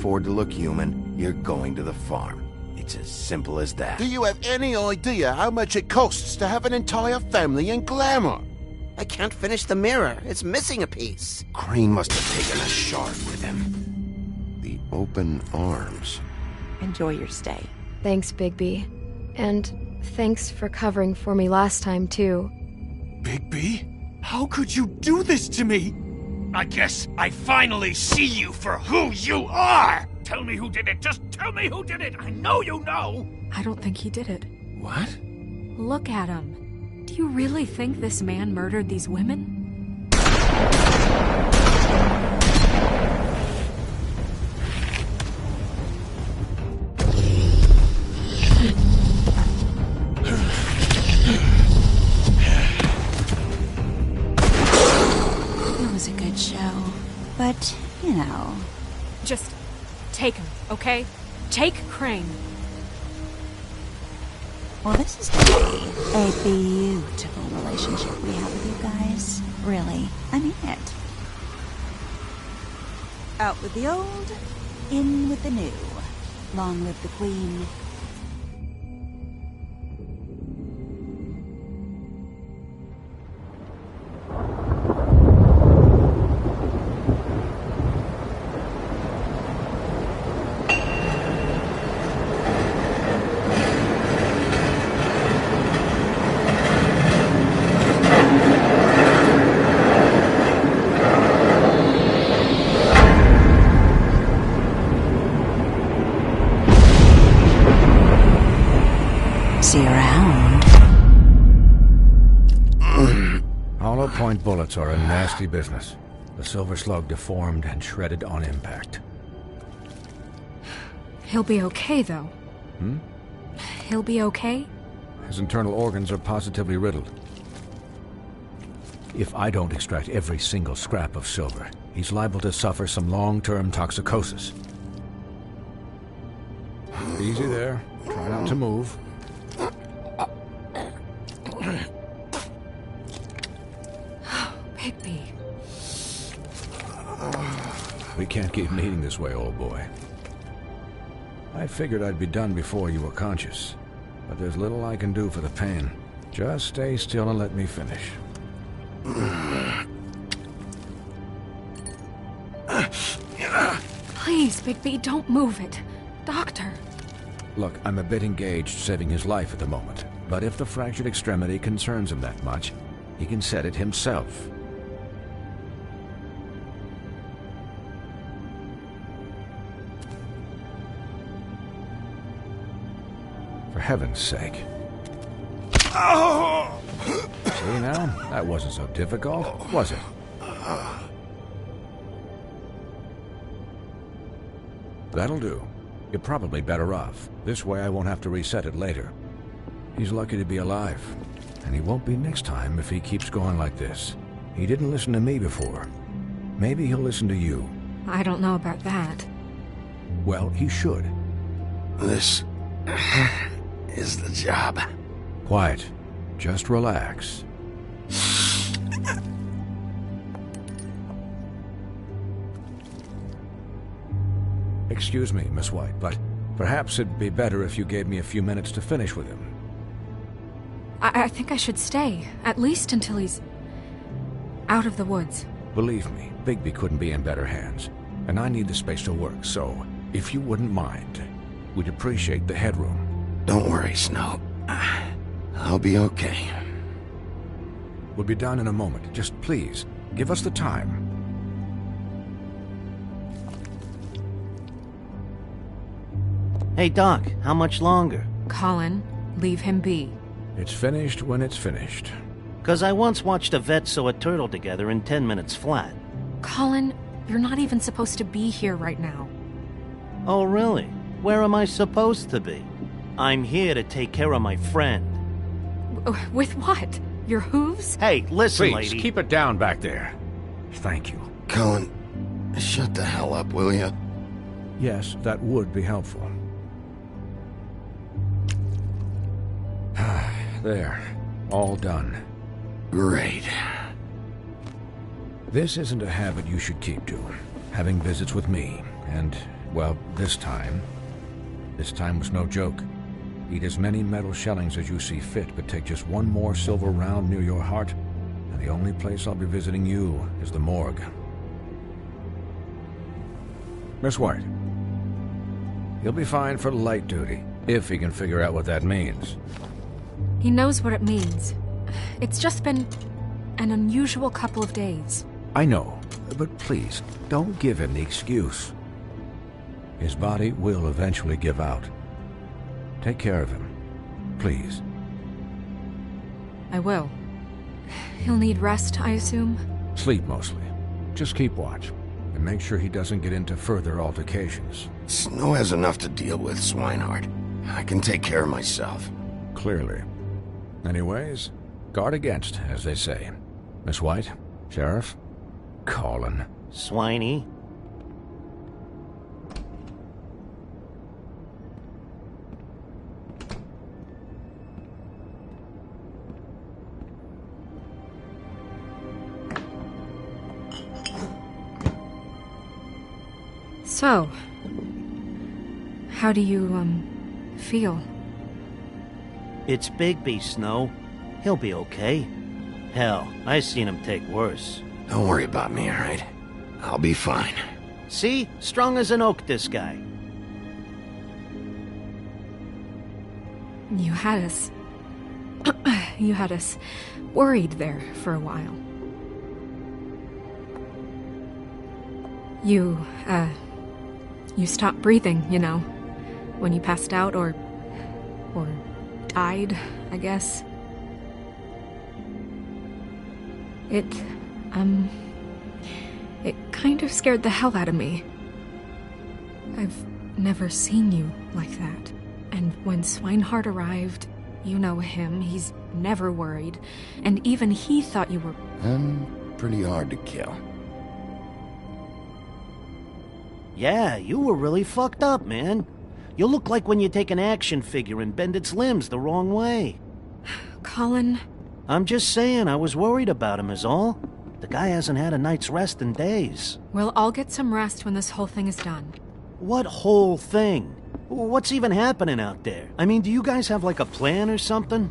afford to look human, you're going to the farm. It's as simple as that. Do you have any idea how much it costs to have an entire family in Glamour? I can't finish the mirror. It's missing a piece. Crane must have taken a shard with him. The open arms. Enjoy your stay. Thanks, Bigby. And thanks for covering for me last time, too. Bigby? How could you do this to me? I guess I finally see you for who you are! Tell me who did it! Just tell me who did it! I know you know! I don't think he did it. What? Look at him. Do you really think this man murdered these women? It was a good show. But, you know... Just take him, okay? Take Crane. Well, this is going to be a beautiful relationship we have with you guys. Really. I mean it. Out with the old, in with the new. Long live the Queen. See you around. Hollow point bullets are a nasty business. The Silver Slug deformed and shredded on impact. He'll be okay, though. He'll be okay? His internal organs are positively riddled. If I don't extract every single scrap of silver, he's liable to suffer some long-term toxicosis. Easy there. Try not to move. Bigby. We can't keep meeting this way, old boy. I figured I'd be done before you were conscious, but there's little I can do for the pain. Just stay still and let me finish. Please, Bigby, don't move it. Doctor. Look, I'm a bit engaged saving his life at the moment, but if the fractured extremity concerns him that much, he can set it himself. For heaven's sake. Oh! See now? That wasn't so difficult, was it? That'll do. You're probably better off. This way I won't have to reset it later. He's lucky to be alive. And he won't be next time if he keeps going like this. He didn't listen to me before. Maybe he'll listen to you. I don't know about that. Well, he should. This is the job. Quiet. Just relax. Excuse me, Miss White, but perhaps it'd be better if you gave me a few minutes to finish with him. I think I should stay, at least until he's out of the woods. Believe me, Bigby couldn't be in better hands, and I need the space to work, so if you wouldn't mind, we'd appreciate the headroom. Don't worry, Snow. I'll be okay. We'll be done in a moment. Just please, give us the time. Hey, Doc, how much longer? Colin, leave him be. It's finished when it's finished. 'Cause I once watched a vet sew a turtle together in 10 minutes flat. Colin, you're not even supposed to be here right now. Oh, really? Where am I supposed to be? I'm here to take care of my friend. With what? Your hooves? Hey, listen, Please, lady. keep it down back there. Thank you. Colin, shut the hell up, will you? Yes, that would be helpful. There. All done. Great. This isn't a habit you should keep to. Having visits with me, and Well, this time was no joke. Eat as many metal shellings as you see fit, but take just one more silver round near your heart, and the only place I'll be visiting you is the morgue. Miss White, he'll be fine for light duty, if he can figure out what that means. He knows what it means. It's just been an unusual couple of days. I know, but please, don't give him the excuse. His body will eventually give out. Take care of him, please. I will. He'll need rest, I assume? Sleep mostly. Just keep watch, and make sure he doesn't get into further altercations. Snow has enough to deal with, Swinehart. I can take care of myself. Clearly. Anyways, guard against, as they say. Miss White, Sheriff, Colin. Swiney. So, how do you, feel? It's Bigby, Snow. He'll be okay. Hell, I seen him take worse. Don't worry about me, all right? I'll be fine. See? Strong as an oak, this guy. You had us... you had us worried there for a while. You stopped breathing, you know, when you passed out or died, I guess. It kind of scared the hell out of me. I've never seen you like that. And when Swinehart arrived, you know him, he's never worried. And even he thought you were... I'm pretty hard to kill. Yeah, you were really fucked up, man. You look like when you take an action figure and bend its limbs the wrong way. Colin... I'm just saying, I was worried about him is all. The guy hasn't had a night's rest in days. Well, I'll get some rest when this whole thing is done. What whole thing? What's even happening out there? I mean, do you guys have like a plan or something?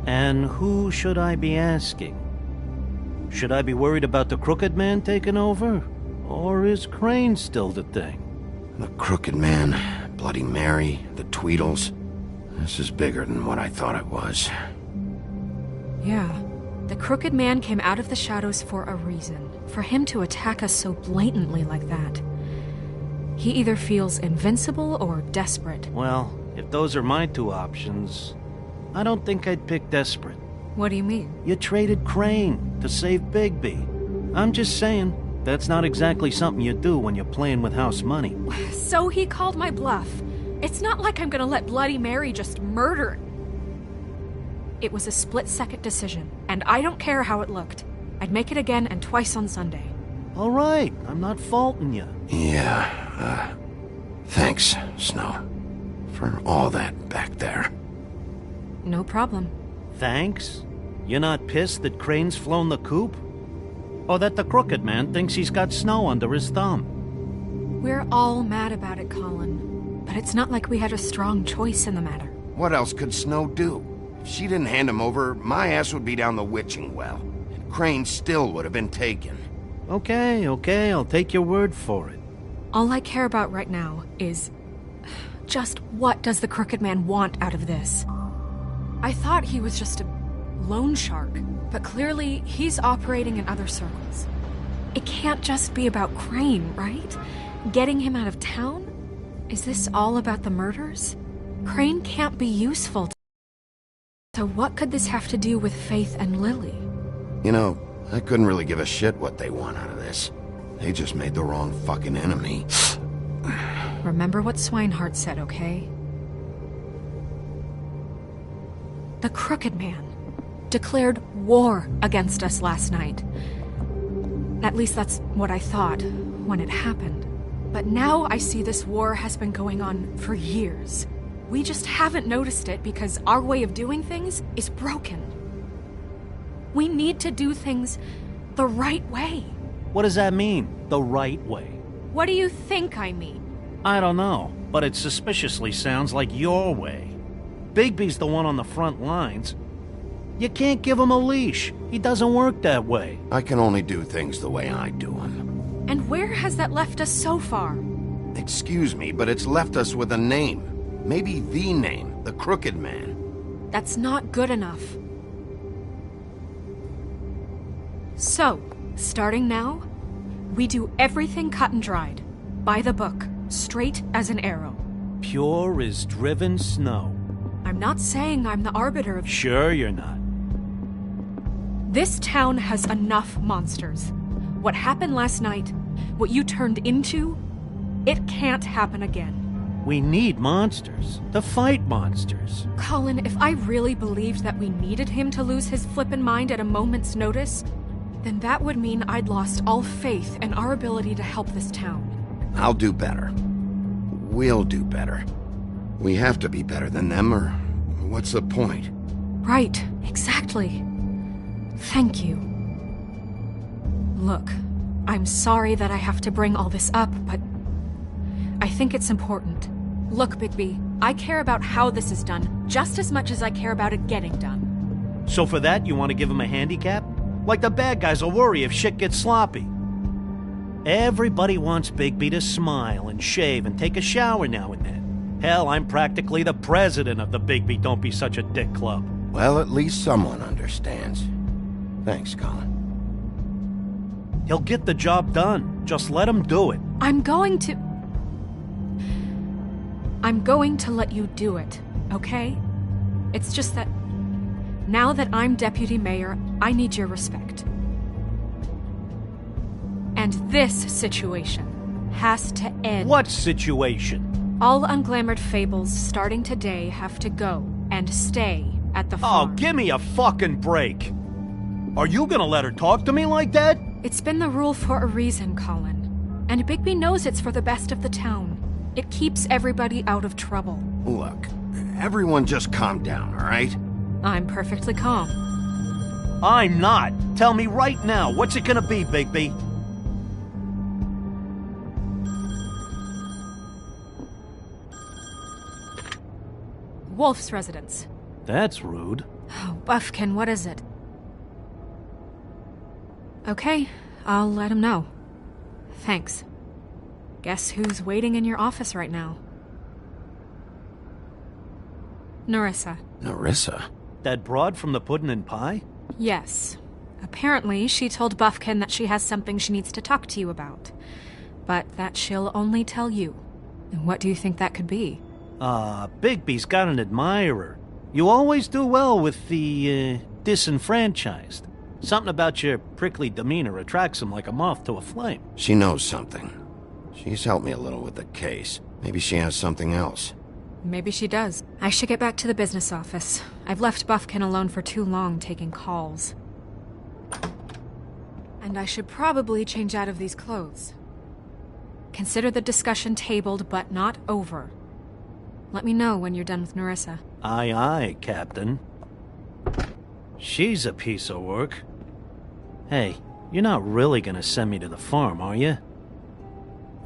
And who should I be asking? Should I be worried about the Crooked Man taking over? Or is Crane still the thing? The Crooked Man, Bloody Mary, the Tweedles. This is bigger than what I thought it was. Yeah. The Crooked Man came out of the shadows for a reason. For him to attack us so blatantly like that. He either feels invincible or desperate. Well, if those are my two options, I don't think I'd pick desperate. What do you mean? You traded Crane to save Bigby. I'm just saying, that's not exactly something you do when you're playing with house money. So he called my bluff. It's not like I'm gonna let Bloody Mary just murder. It was a split-second decision, and I don't care how it looked. I'd make it again and twice on Sunday. All right, I'm not faulting you. Yeah, thanks, Snow, for all that back there. No problem. Thanks? You're not pissed that Crane's flown the coop? Or that the Crooked Man thinks he's got Snow under his thumb? We're all mad about it, Colin. But it's not like we had a strong choice in the matter. What else could Snow do? If she didn't hand him over, my ass would be down the witching well. And Crane still would have been taken. Okay, I'll take your word for it. All I care about right now is... just what does the Crooked Man want out of this? I thought he was just a loan shark, but clearly he's operating in other circles. It can't just be about Crane, right? Getting him out of town? Is this all about the murders? Crane can't be useful to... So what could this have to do with Faith and Lily? You know, I couldn't really give a shit what they want out of this. They just made the wrong fucking enemy. Remember what Swinehart said, okay? The Crooked Man declared war against us last night. At least that's what I thought when it happened. But now I see this war has been going on for years. We just haven't noticed it because our way of doing things is broken. We need to do things the right way. What does that mean, the right way? What do you think I mean? I don't know, but it suspiciously sounds like your way. Bigby's the one on the front lines. You can't give him a leash. He doesn't work that way. I can only do things the way I do them. And where has that left us so far? Excuse me, but it's left us with a name. Maybe the name, the Crooked Man. That's not good enough. So, starting now, we do everything cut and dried. By the book, straight as an arrow. Pure as driven snow. I'm not saying I'm the arbiter of... Sure you're not. This town has enough monsters. What happened last night, what you turned into, it can't happen again. We need monsters. To fight monsters. Colin, if I really believed that we needed him to lose his flippin' mind at a moment's notice, then that would mean I'd lost all faith in our ability to help this town. I'll do better. We'll do better. We have to be better than them, or what's the point? Right, exactly. Thank you. Look, I'm sorry that I have to bring all this up, but I think it's important. Look, Bigby, I care about how this is done just as much as I care about it getting done. So for that, you want to give him a handicap? Like the bad guys will worry if shit gets sloppy. Everybody wants Bigby to smile and shave and take a shower now and then. Hell, I'm practically the president of the Bigby Don't Be Such a Dick Club. Well, at least someone understands. Thanks, Colin. He'll get the job done. Just let him do it. I'm going to let you do it, okay? It's just that now that I'm deputy mayor, I need your respect. And this situation has to end. What situation? All unglamored fables starting today have to go and stay at the farm. Oh, give me a fucking break. Are you gonna let her talk to me like that? It's been the rule for a reason, Colin. And Bigby knows it's for the best of the town. It keeps everybody out of trouble. Look, everyone just calm down, all right? I'm perfectly calm. I'm not. Tell me right now, what's it gonna be, Bigby? Wolf's residence. That's rude. Oh, Buffkin, what is it? Okay, I'll let him know. Thanks. Guess who's waiting in your office right now? Nerissa. Nerissa? That broad from the Puddin' and Pie? Yes. Apparently, she told Buffkin that she has something she needs to talk to you about. But that she'll only tell you. And what do you think that could be? Bigby's got an admirer. You always do well with the, disenfranchised. Something about your prickly demeanor attracts him like a moth to a flame. She knows something. She's helped me a little with the case. Maybe she has something else. Maybe she does. I should get back to the business office. I've left Buffkin alone for too long taking calls. And I should probably change out of these clothes. Consider the discussion tabled, but not over. Let me know when you're done with Nerissa. Aye, aye, Captain. She's a piece of work. Hey, you're not really gonna send me to the farm, are you?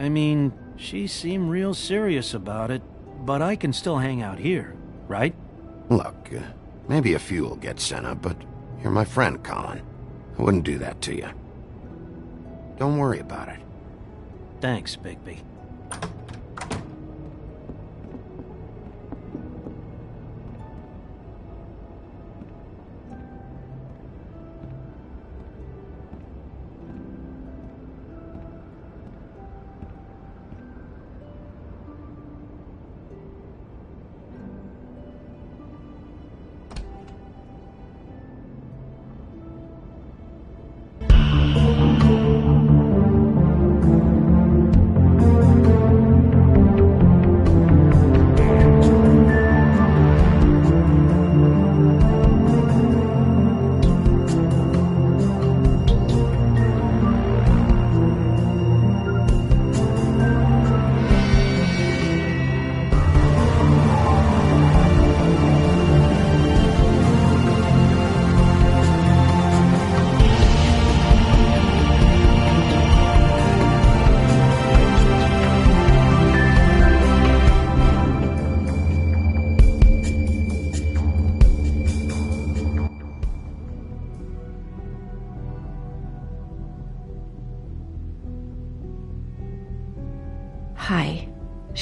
I mean, she seemed real serious about it, but I can still hang out here, right? Look, maybe a few will get sent up, but you're my friend, Colin. I wouldn't do that to you. Don't worry about it. Thanks, Bigby.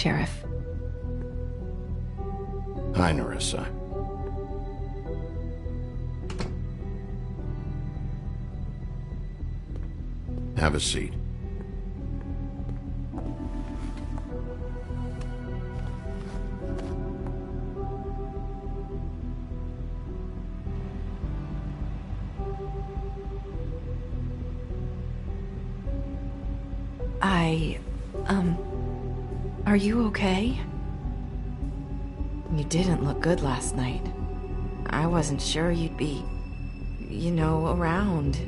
Sheriff. Hi, Nerissa. Have a seat. Are you okay? You didn't look good last night. I wasn't sure you'd be, around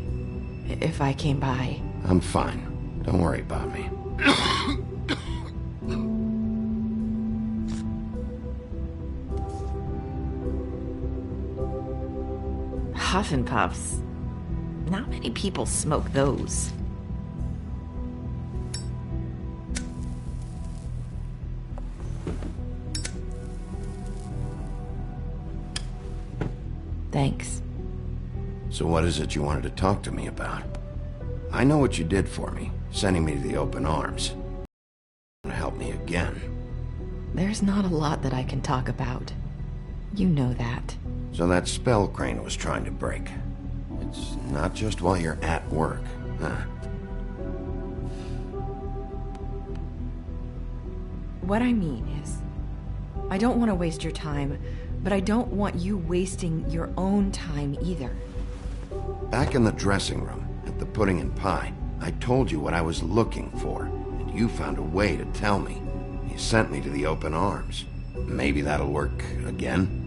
if I came by. I'm fine. Don't worry about me. Huff and Puffs. Not many people smoke those. Thanks. So what is it you wanted to talk to me about? I know what you did for me, sending me to the open arms. Help me again. There's not a lot that I can talk about. You know that. So that spell Crane was trying to break. It's not just while you're at work, huh? What I mean is, I don't want to waste your time, but I don't want you wasting your own time either. Back in the dressing room, at the Pudding and Pie, I told you what I was looking for, and you found a way to tell me. You sent me to the open arms. Maybe that'll work again?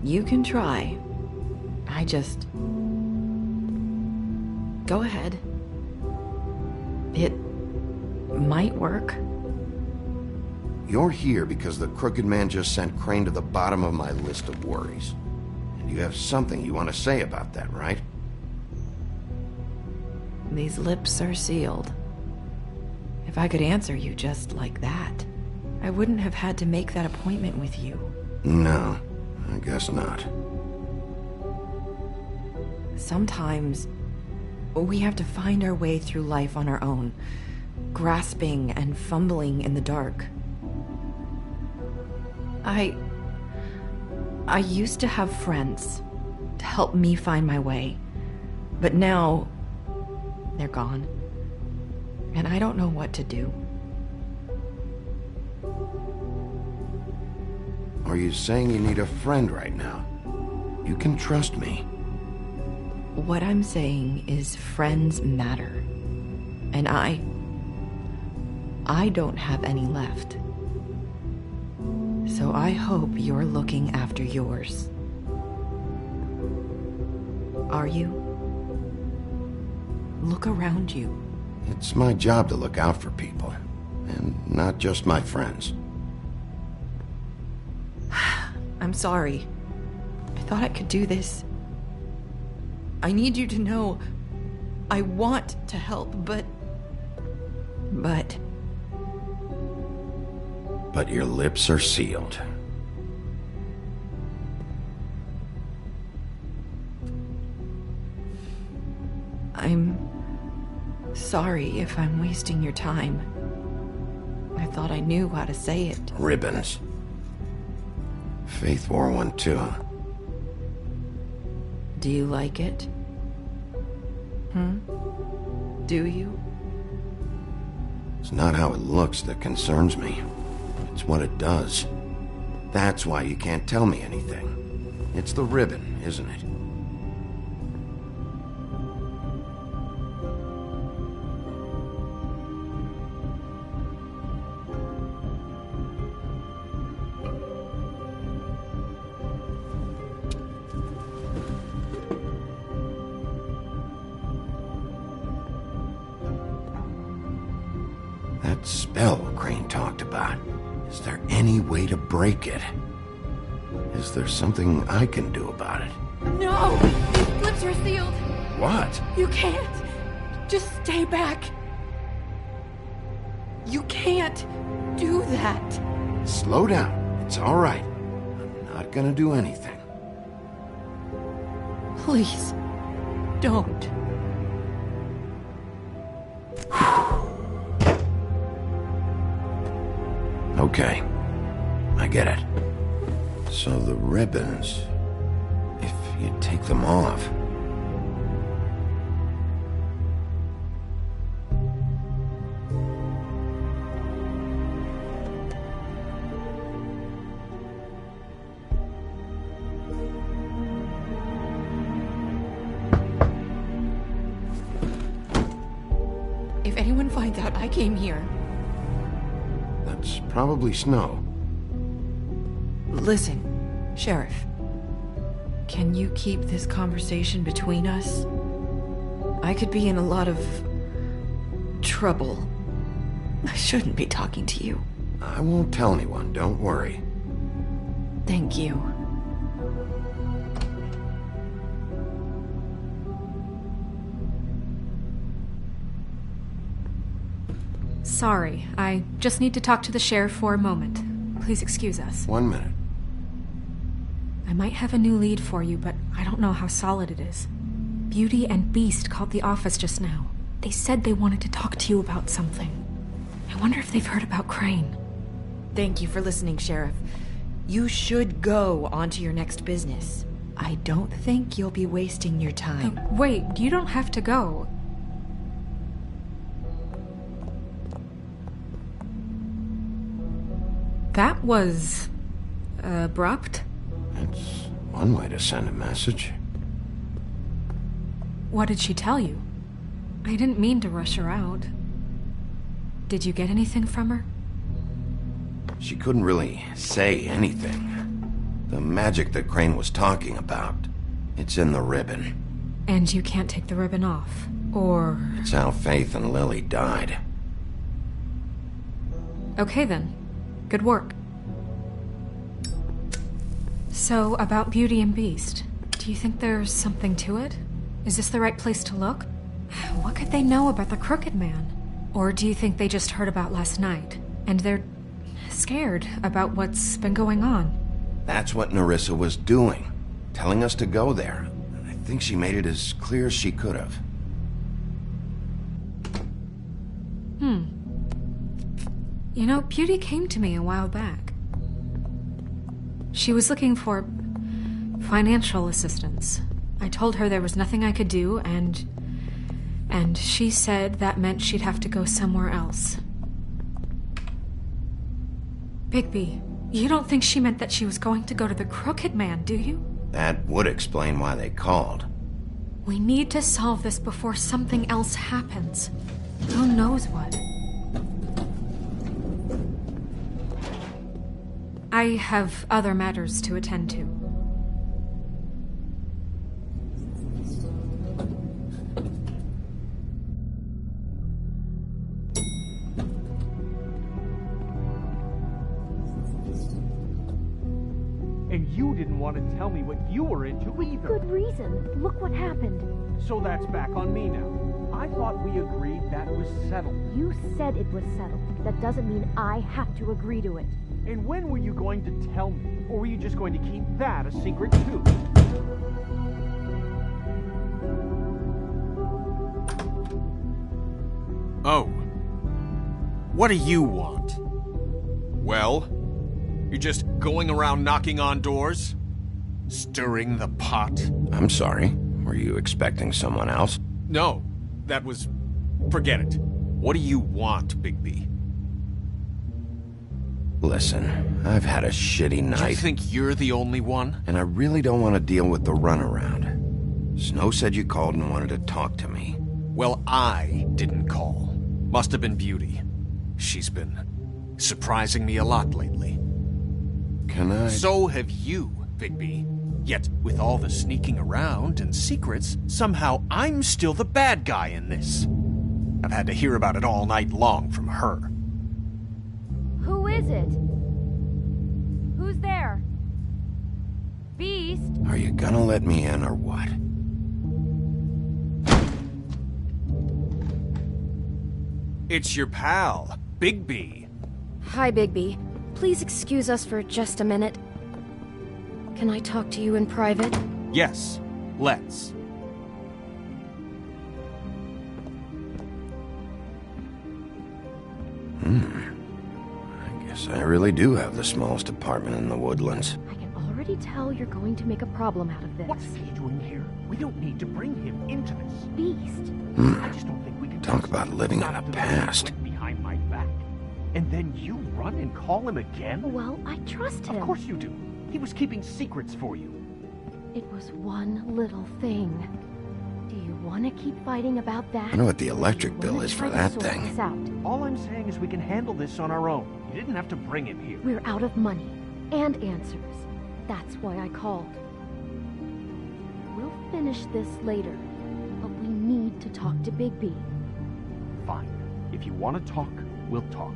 You can try. I just... Go ahead. It might work. You're here because the Crooked Man just sent Crane to the bottom of my list of worries. And you have something you want to say about that, right? These lips are sealed. If I could answer you just like that, I wouldn't have had to make that appointment with you. No, I guess not. Sometimes we have to find our way through life on our own, grasping and fumbling in the dark. I used to have friends to help me find my way, but now they're gone, and I don't know what to do. Are you saying you need a friend right now? You can trust me. What I'm saying is friends matter, and I don't have any left. So I hope you're looking after yours. Are you? Look around you. It's my job to look out for people, and not just my friends. I'm sorry. I thought I could do this. I need you to know I want to help, but your lips are sealed. I'm sorry if I'm wasting your time. I thought I knew how to say it. Ribbons. Faith wore one too. Do you like it? Do you? It's not how it looks that concerns me. It's what it does. That's why you can't tell me anything. It's the ribbon, isn't it? That spell Crane talked about. Is there any way to break it? Is there something I can do about it? No! These lips are sealed! What? You can't! Just stay back! You can't do that! Slow down. It's all right. I'm not gonna do anything. Please, don't. Okay. I get it. So the ribbons... if you take them off... If anyone finds out I came here... That's probably Snow. Listen, Sheriff. Can you keep this conversation between us? I could be in a lot of... trouble. I shouldn't be talking to you. I won't tell anyone, don't worry. Thank you. Sorry, I just need to talk to the sheriff for a moment. Please excuse us. 1 minute. I might have a new lead for you, but I don't know how solid it is. Beauty and Beast called the office just now. They said they wanted to talk to you about something. I wonder if they've heard about Crane. Thank you for listening, Sheriff. You should go on to your next business. I don't think you'll be wasting your time. Wait, you don't have to go. That was... abrupt? That's one way to send a message. What did she tell you? I didn't mean to rush her out. Did you get anything from her? She couldn't really say anything. The magic that Crane was talking about, it's in the ribbon. And you can't take the ribbon off, or... It's how Faith and Lily died. Okay then. Good work. So, about Beauty and Beast, do you think there's something to it? Is this the right place to look? What could they know about the Crooked Man? Or do you think they just heard about last night, and they're scared about what's been going on? That's what Nerissa was doing, telling us to go there. I think she made it as clear as she could have. You know, Beauty came to me a while back. She was looking for financial assistance. I told her there was nothing I could do, and she said that meant she'd have to go somewhere else. Bigby, you don't think she meant that she was going to go to the Crooked Man, do you? That would explain why they called. We need to solve this before something else happens. Who knows what? I have other matters to attend to. And you didn't want to tell me what you were into either. Good reason. Look what happened. So that's back on me now. I thought we agreed that was settled. You said it was settled. That doesn't mean I have to agree to it. And when were you going to tell me? Or were you just going to keep that a secret too? Oh. What do you want? Well, you're just going around knocking on doors? Stirring the pot? I'm sorry. Were you expecting someone else? No, that was... forget it. What do you want, Bigby? Listen, I've had a shitty night. You think you're the only one? And I really don't want to deal with the runaround. Snow said you called and wanted to talk to me. Well, I didn't call. Must have been Beauty. She's been surprising me a lot lately. Can I... So have you, Bigby. Yet, with all the sneaking around and secrets, somehow I'm still the bad guy in this. I've had to hear about it all night long from her. Who is it? Who's there? Beast? Are you gonna let me in or what? It's your pal, Bigby. Hi, Bigby. Please excuse us for just a minute. Can I talk to you in private? Yes, let's. I guess Guess I really do have the smallest apartment in the Woodlands. I can already tell you're going to make a problem out of this. What's he doing here? We don't need to bring him into this. Beast. I just don't think we can Talk about living in the past. Behind my back. And then you run and call him again? Well, I trust him. Of course you do. He was keeping secrets for you. It was one little thing. Do you want to keep fighting about that? I know what the electric bill is for that thing. This out? All I'm saying is we can handle this on our own. You didn't have to bring him here. We're out of money and answers. That's why I called. We'll finish this later, but we need to talk to Bigby. Fine. If you want to talk, we'll talk.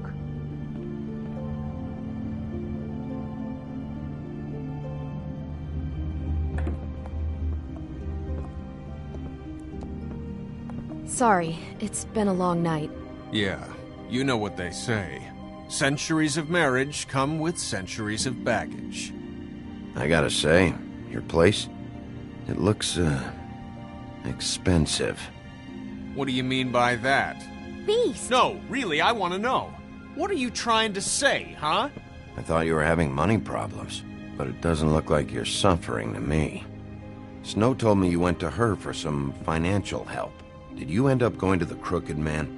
Sorry, it's been a long night. Yeah, you know what they say. Centuries of marriage come with centuries of baggage. I gotta say, your place, it looks, expensive. What do you mean by that? Beast! No, really, I want to know. What are you trying to say, huh? I thought you were having money problems, but it doesn't look like you're suffering to me. Snow told me you went to her for some financial help. Did you end up going to the Crooked Man?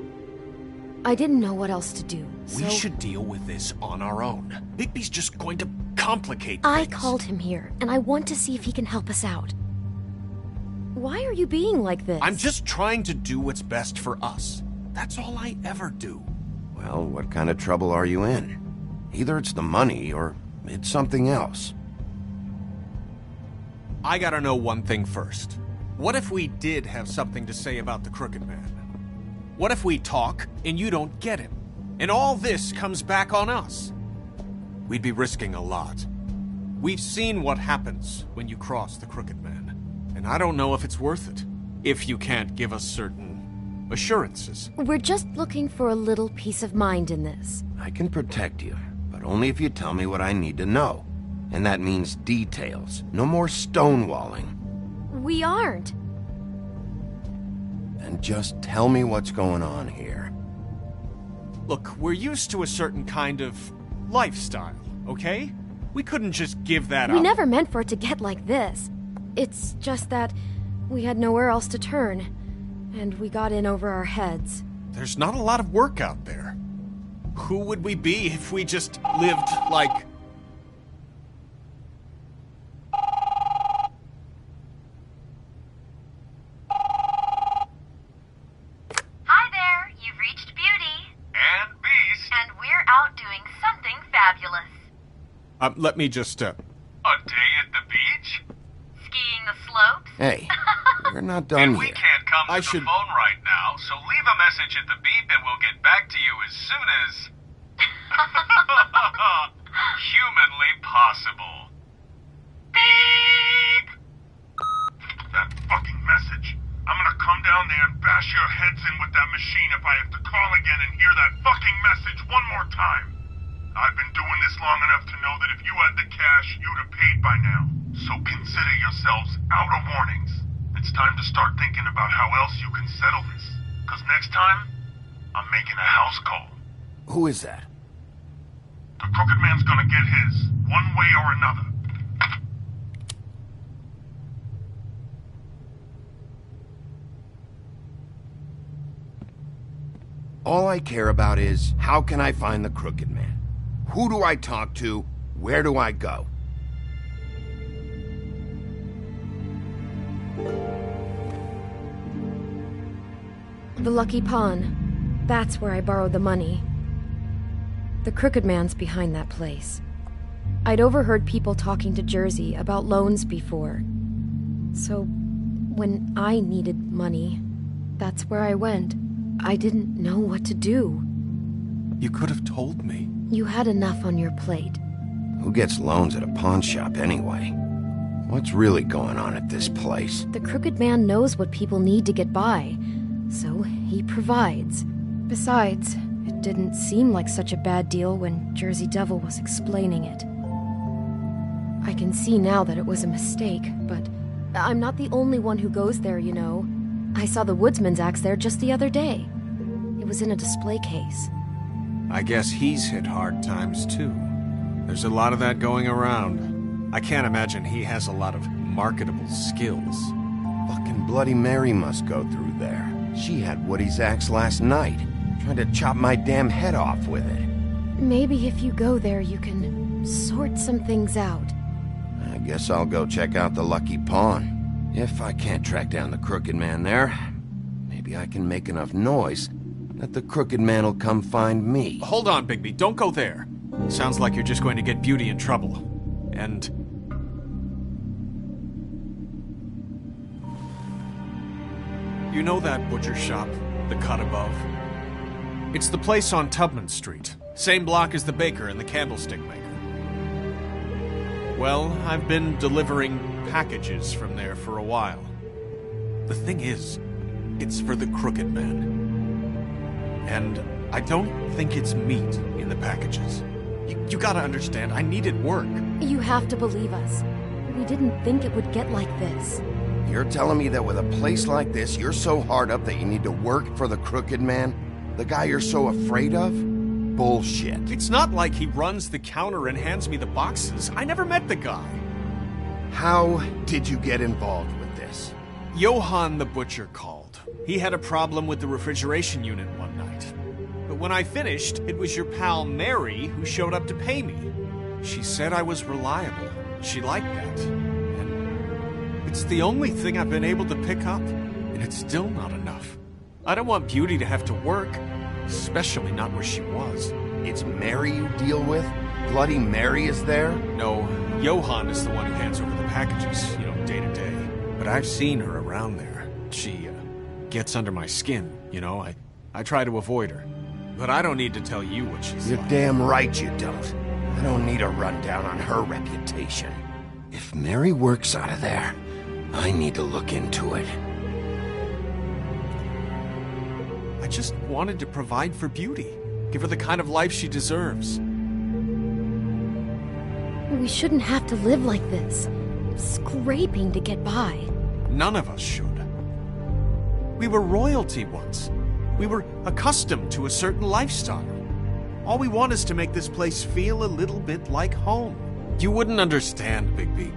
I didn't know what else to do, so... We should deal with this on our own. Bigby's just going to complicate I things. called him here, and I want to see if he can help us out. Why are you being like this? I'm just trying to do what's best for us. That's all I ever do. Well, what kind of trouble are you in? Either it's the money, or it's something else. I gotta know one thing first. What if we did have something to say about the Crooked Man? What if we talk, and you don't get him? And all this comes back on us? We'd be risking a lot. We've seen what happens when you cross the Crooked Man. And I don't know if it's worth it. If you can't give us certain assurances. We're just looking for a little peace of mind in this. I can protect you, but only if you tell me what I need to know. And that means details. No more stonewalling. We aren't. Then just tell me what's going on here. Look, we're used to a certain kind of lifestyle, okay? We couldn't just give that up. We never meant for it to get like this. It's just that we had nowhere else to turn, and we got in over our heads. There's not a lot of work out there. Who would we be if we just lived like... Hi there, you've reached Beauty. And Beast. And we're out doing something fabulous. let me just, A day at the beach? Skiing the slopes? Hey, we're not done We yet. can't come to the phone right now, so leave a message at the beep and we'll get back to you as soon as... humanly possible. Beep! That fucking message. I'm gonna come down there and bash your heads in with that machine if I have to call again and hear that fucking message one more time. I've been doing this long enough to know that if you had the cash, you'd have paid by now. So consider yourselves out of warnings. It's time to start thinking about how else you can settle this. Because next time, I'm making a house call. Who is that? The Crooked Man's gonna get his, one way or another. All I care about is, how can I find the Crooked Man? Who do I talk to? Where do I go? The Lucky Pawn. That's where I borrowed the money. The Crooked Man's behind that place. I'd overheard people talking to Jersey about loans before. So, when I needed money, that's where I went. I didn't know what to do. You could have told me. You had enough on your plate. Who gets loans at a pawn shop anyway? What's really going on at this place? The Crooked Man knows what people need to get by, so he provides. Besides, it didn't seem like such a bad deal when Jersey Devil was explaining it. I can see now that it was a mistake, but I'm not the only one who goes there, you know. I saw the Woodsman's axe there just the other day. It was in a display case. I guess he's hit hard times too. There's a lot of that going around. I can't imagine he has a lot of marketable skills. Fucking Bloody Mary must go through there. She had Woody's axe last night, trying to chop my damn head off with it. Maybe if you go there, you can sort some things out. I guess I'll go check out the Lucky Pawn. If I can't track down the Crooked Man there, maybe I can make enough noise that the Crooked Man will come find me. Hold on, Bigby. Don't go there. Sounds like you're just going to get Beauty in trouble. And... you know that butcher shop? The cut above? It's the place on Tubman Street. Same block as the baker and the candlestick maker. Well, I've been delivering packages from there for a while. The thing is, it's for the Crooked Man. And I don't think it's meat in the packages. You gotta understand, I needed work. You have to believe us. We didn't think it would get like this. You're telling me that with a place like this, you're so hard up that you need to work for the Crooked Man? The guy you're so afraid of? Bullshit. It's not like he runs the counter and hands me the boxes. I never met the guy. How did you get involved with this? Johann the butcher called. He had a problem with the refrigeration unit one night. But when I finished, it was your pal Mary who showed up to pay me. She said I was reliable. She liked that. And it's the only thing I've been able to pick up. And it's still not enough. I don't want Beauty to have to work. Especially not where she was. It's Mary you deal with? Bloody Mary is there? No, Johann is the one who hands over the packages, day to day. But I've seen her around there. She, gets under my skin, I try to avoid her. But I don't need to tell you what she's You're like. damn right you don't. I don't need a rundown on her reputation. If Mary works out of there, I need to look into it. I just wanted to provide for Beauty. Give her the kind of life she deserves. We shouldn't have to live like this. Scraping to get by. None of us should. We were royalty once. We were accustomed to a certain lifestyle. All we want is to make this place feel a little bit like home. You wouldn't understand, Bigby.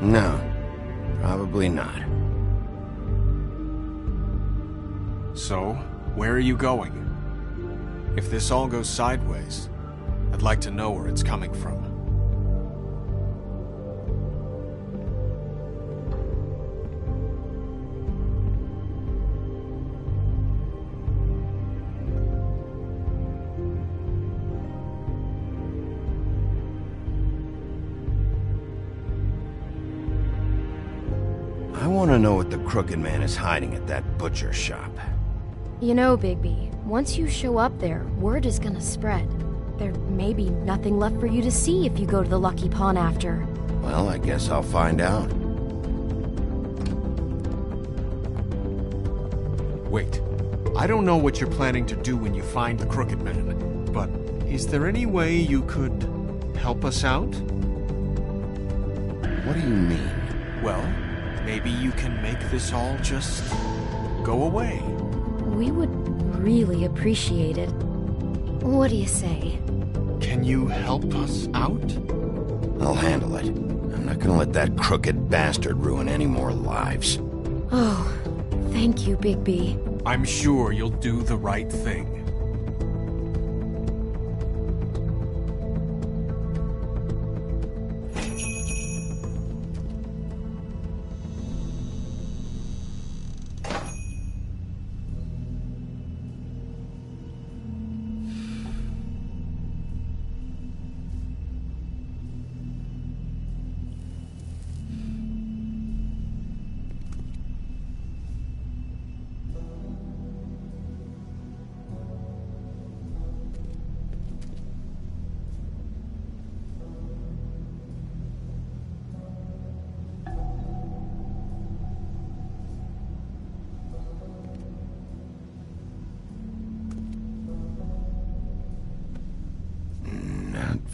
No, probably not. So, where are you going? If this all goes sideways, I'd like to know where it's coming from. I want to know what the Crooked Man is hiding at that butcher shop. You know, Bigby, once you show up there, word is gonna spread. There may be nothing left for you to see if you go to the Lucky Pawn after. Well, I guess I'll find out. Wait. I don't know what you're planning to do when you find the Crooked Man, but is there any way you could help us out? What do you mean? Well, maybe you can make this all just go away. We would really appreciate it. What do you say? Can you help us out? I'll handle it. I'm not gonna let that crooked bastard ruin any more lives. Oh, thank you, Bigby. I'm sure you'll do the right thing.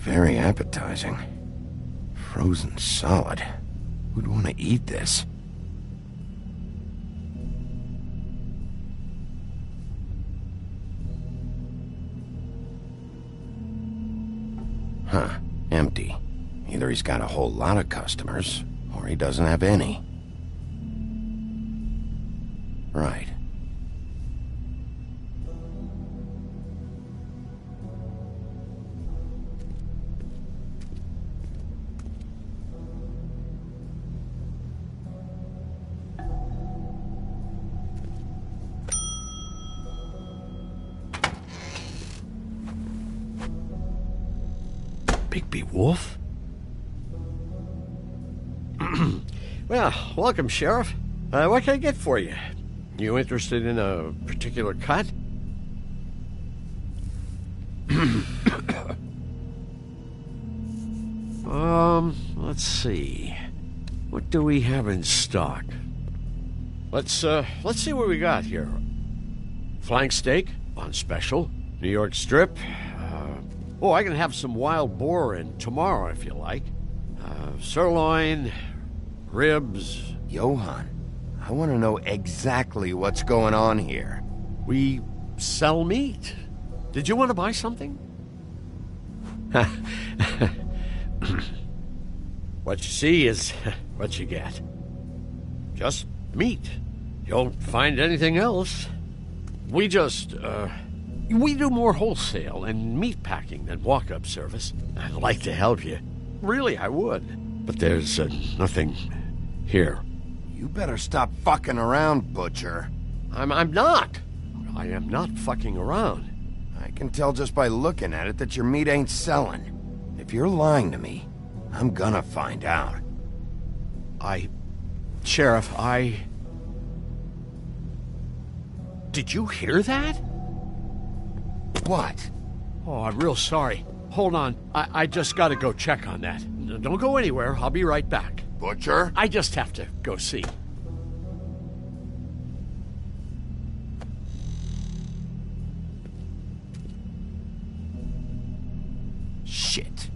Very appetizing. Frozen solid. Who'd want to eat this? Huh. Empty. Either he's got a whole lot of customers, or he doesn't have any. Right. Bigby Wolf? Well, welcome, Sheriff. What can I get for you? You interested in a particular cut? Let's see. What do we have in stock? Let's see what we got here. Flank steak on special. New York strip. I can have some wild boar in tomorrow if you like. Sirloin, ribs. Johann, I want to know exactly what's going on here. We sell meat. Did you want to buy something? What you see is what you get. Just meat. You won't find anything else. We do more wholesale and meat packing than walk-up service. I'd like to help you. Really, I would. But there's nothing here. You better stop fucking around, Butcher. I'm not. I am not fucking around. I can tell just by looking at it that your meat ain't selling. If you're lying to me, I'm gonna find out. Sheriff, Did you hear that? What? Oh, I'm real sorry. Hold on. I just gotta go check on that. Don't go anywhere. I'll be right back. Butcher? I just have to go see. Shit.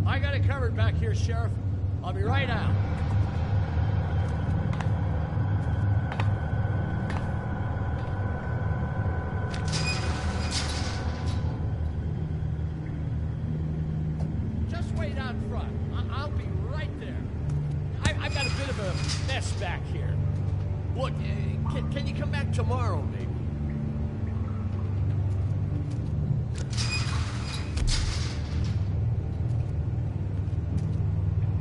I got it covered back here, Sheriff. I'll be right out. Just wait out front. I'll be right there. I've got a bit of a mess back here. Look, can you come back tomorrow, maybe?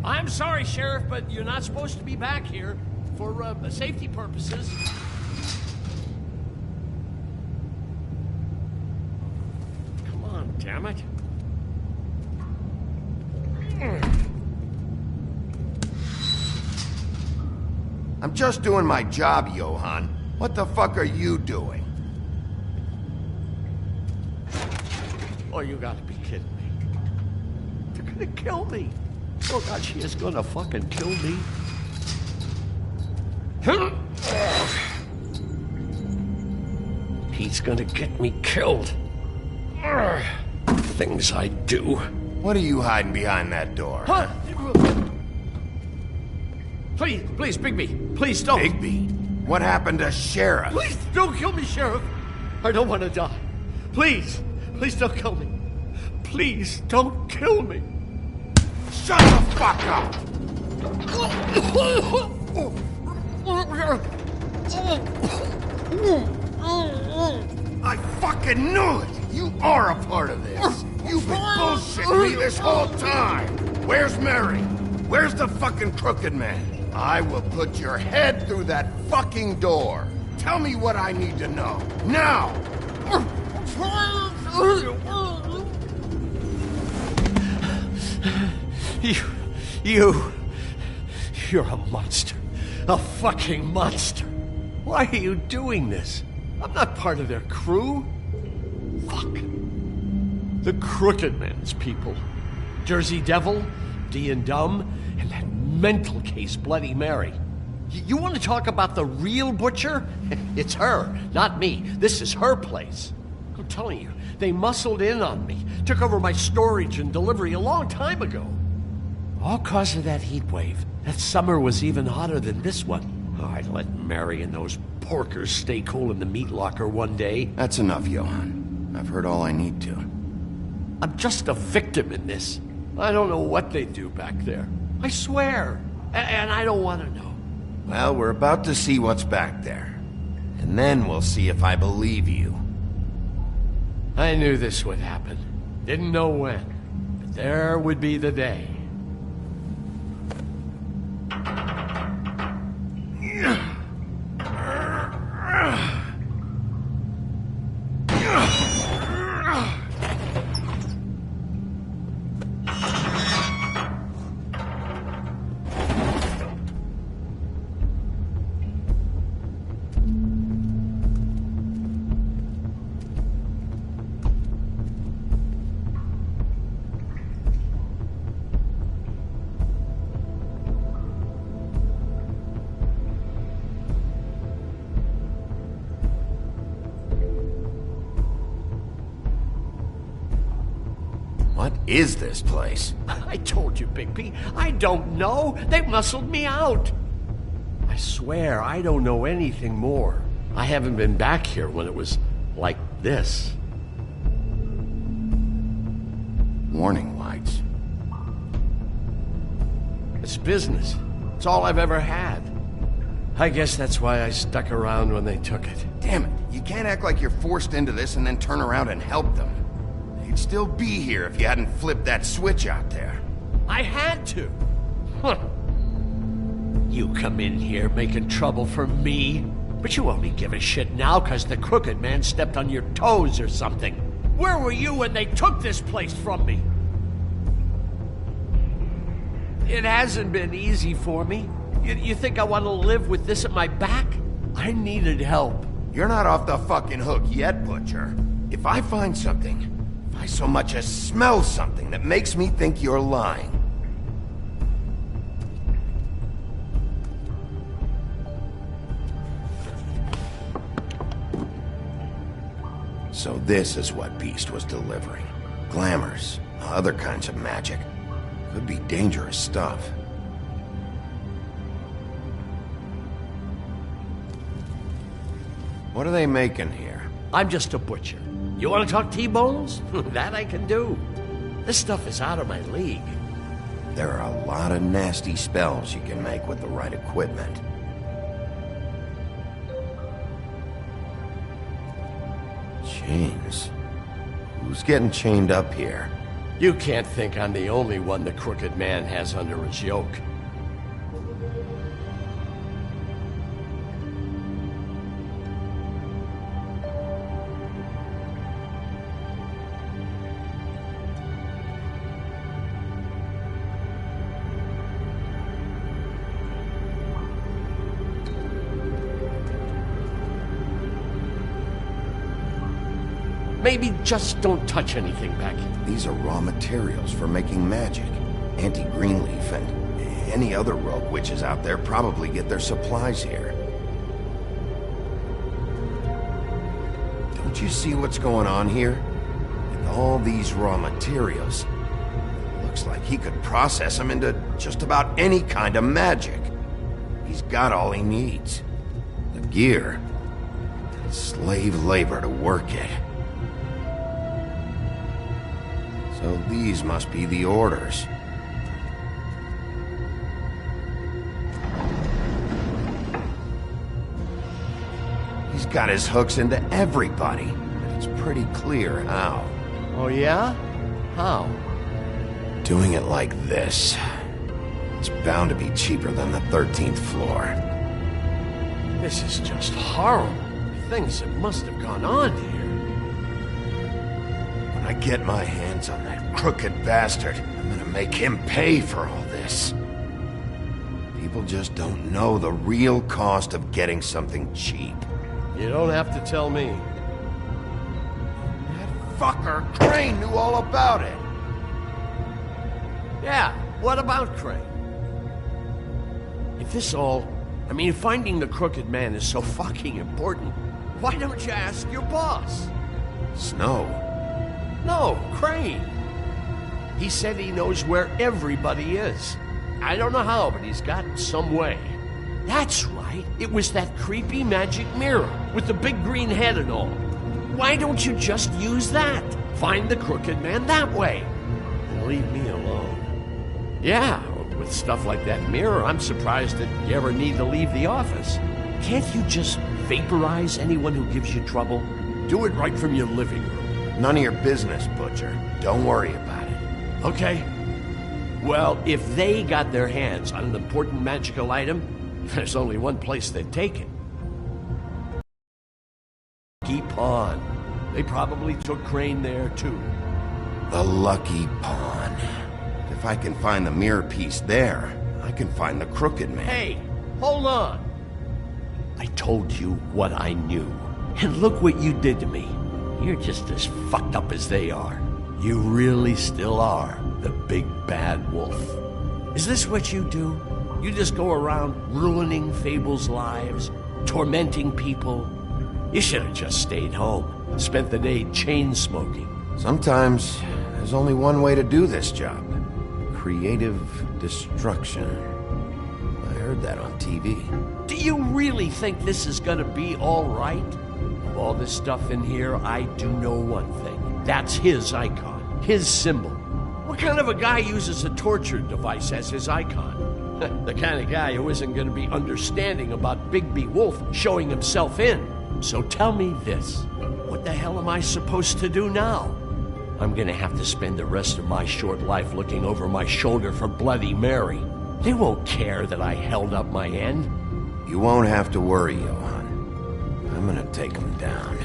I'm sorry, Sheriff, but you're not supposed to be back here for safety purposes. Come on, damn it. I'm just doing my job, Johann. What the fuck are you doing? Oh, you gotta be kidding me. They're gonna kill me. Oh, God, she is gonna fucking kill me. He's gonna get me killed. Things I do. What are you hiding behind that door? Huh? Please, Bigby. Please don't. Bigby? What happened to Sheriff? Please don't kill me, Sheriff. I don't want to die. Please don't kill me. Please don't kill me. Shut the fuck up! I fucking knew it! You are a part of this! You've been bullshitting me this whole time! Where's Mary? Where's the fucking Crooked Man? I will put your head through that fucking door! Tell me what I need to know! Now! You're a monster. A fucking monster. Why are you doing this? I'm not part of their crew. Fuck. The Crooked Man's people. Jersey Devil, D and Dumb, and that mental case Bloody Mary. You want to talk about the real Butcher? It's her, not me. This is her place. I'm telling you, they muscled in on me, took over my storage and delivery a long time ago. All cause of that heat wave. That summer was even hotter than this one. Oh, I'd let Mary and those porkers stay cool in the meat locker one day. That's enough, Johan. I've heard all I need to. I'm just a victim in this. I don't know what they do back there. I swear. And I don't want to know. Well, we're about to see what's back there. And then we'll see if I believe you. I knew this would happen. Didn't know when. But there would be the day. What is this place? I told you, Bigby. I don't know. They muscled me out. I swear, I don't know anything more. I haven't been back here when it was like this. Warning lights. It's business. It's all I've ever had. I guess that's why I stuck around when they took it. Damn it. You can't act like you're forced into this and then turn around and help them. You'd still be here if you hadn't flipped that switch out there. I had to. Huh. You come in here making trouble for me, but you only give a shit now because the Crooked Man stepped on your toes or something. Where were you when they took this place from me? It hasn't been easy for me. You think I want to live with this at my back? I needed help. You're not off the fucking hook yet, Butcher. If I find something, if I so much as smell something that makes me think you're lying. So this is what Beast was delivering. Glamours, other kinds of magic. Could be dangerous stuff. What are they making here? I'm just a butcher. You want to talk T-bones? That I can do. This stuff is out of my league. There are a lot of nasty spells you can make with the right equipment. Chains. Who's getting chained up here? You can't think I'm the only one the Crooked Man has under his yoke. Maybe just don't touch anything back here. These are raw materials for making magic. Auntie Greenleaf and any other rogue witches out there probably get their supplies here. Don't you see what's going on here? With all these raw materials, it looks like he could process them into just about any kind of magic. He's got all he needs. The gear, and slave labor to work it. So these must be the orders. He's got his hooks into everybody, but it's pretty clear how. Oh yeah? How? Doing it like this. It's bound to be cheaper than the 13th floor. This is just horrible. Things that must have gone on here. When I get my hands on that crooked bastard, I'm gonna make him pay for all this. People just don't know the real cost of getting something cheap. You don't have to tell me. That fucker Crane knew all about it. Yeah, what about Crane? If this all... I mean, finding the Crooked Man is so fucking important, why don't you ask your boss? Snow? No, Crane. He said he knows where everybody is. I don't know how, but he's got some way. That's right. It was that creepy magic mirror with the big green head and all. Why don't you just use that? Find the Crooked Man that way. And leave me alone. Yeah, with stuff like that mirror, I'm surprised that you ever need to leave the office. Can't you just vaporize anyone who gives you trouble? Do it right from your living room. None of your business, Butcher. Don't worry about it. Okay. Well, if they got their hands on an important magical item, there's only one place they'd take it. Lucky Pawn. They probably took Crane there, too. The Lucky Pawn. If I can find the mirror piece there, I can find the Crooked Man. Hey, hold on. I told you what I knew. And look what you did to me. You're just as fucked up as they are. You really still are the big bad wolf. Is this what you do? You just go around ruining Fable's lives, tormenting people? You should have just stayed home, spent the day chain smoking. Sometimes there's only one way to do this job. Creative destruction. I heard that on TV. Do you really think this is gonna be all right? Of all this stuff in here, I do know one thing. That's his icon, his symbol. What kind of a guy uses a torture device as his icon? The kind of guy who isn't gonna be understanding about Bigby Wolf showing himself in. So tell me this, what the hell am I supposed to do now? I'm gonna have to spend the rest of my short life looking over my shoulder for Bloody Mary. They won't care that I held up my end. You won't have to worry, Johan. I'm gonna take him down.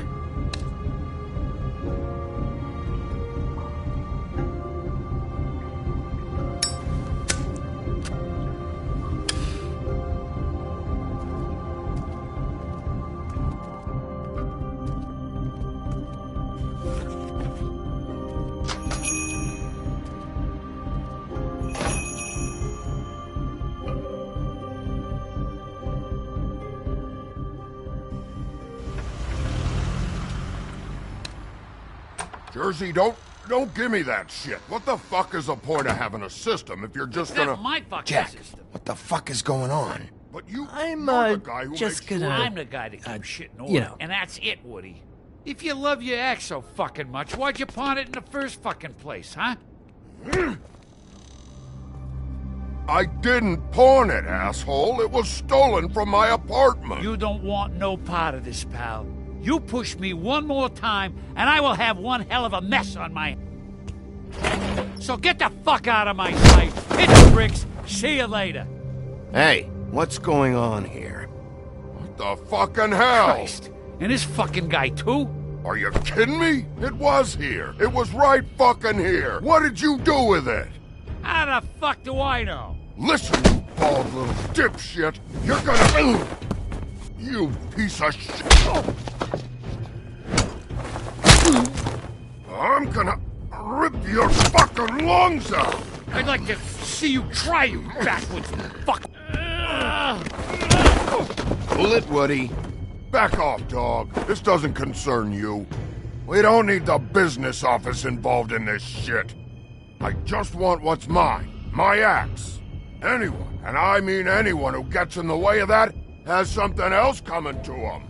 Jersey, don't give me that shit. What the fuck is the point of having a system if you're just gonna... That's my fucking Jack, system. what the fuck is going on? But you're the guy who just makes gonna... I'm the guy that keeps shit in order, you know. and that's it, Woody. If you love your ex so fucking much, why'd you pawn it in the first fucking place, huh? I didn't pawn it, asshole. It was stolen from my apartment. You don't want no part of this, pal. You push me one more time, and I will have one hell of a mess on my... So get the fuck out of my sight. Hit the bricks. See you later. Hey, what's going on here? What the fucking hell? Christ. And this fucking guy, too? Are you kidding me? It was here. It was right fucking here. What did you do with it? How the fuck do I know? Listen, you bald little dipshit. You're gonna... You piece of shit. I'm gonna rip your fucking lungs out. I'd like to see you try, you backwards fuck. Pull it, Woody. Back off, dog. This doesn't concern you. We don't need the business office involved in this shit. I just want what's mine. My axe. Anyone, and I mean anyone who gets in the way of that, has something else coming to them.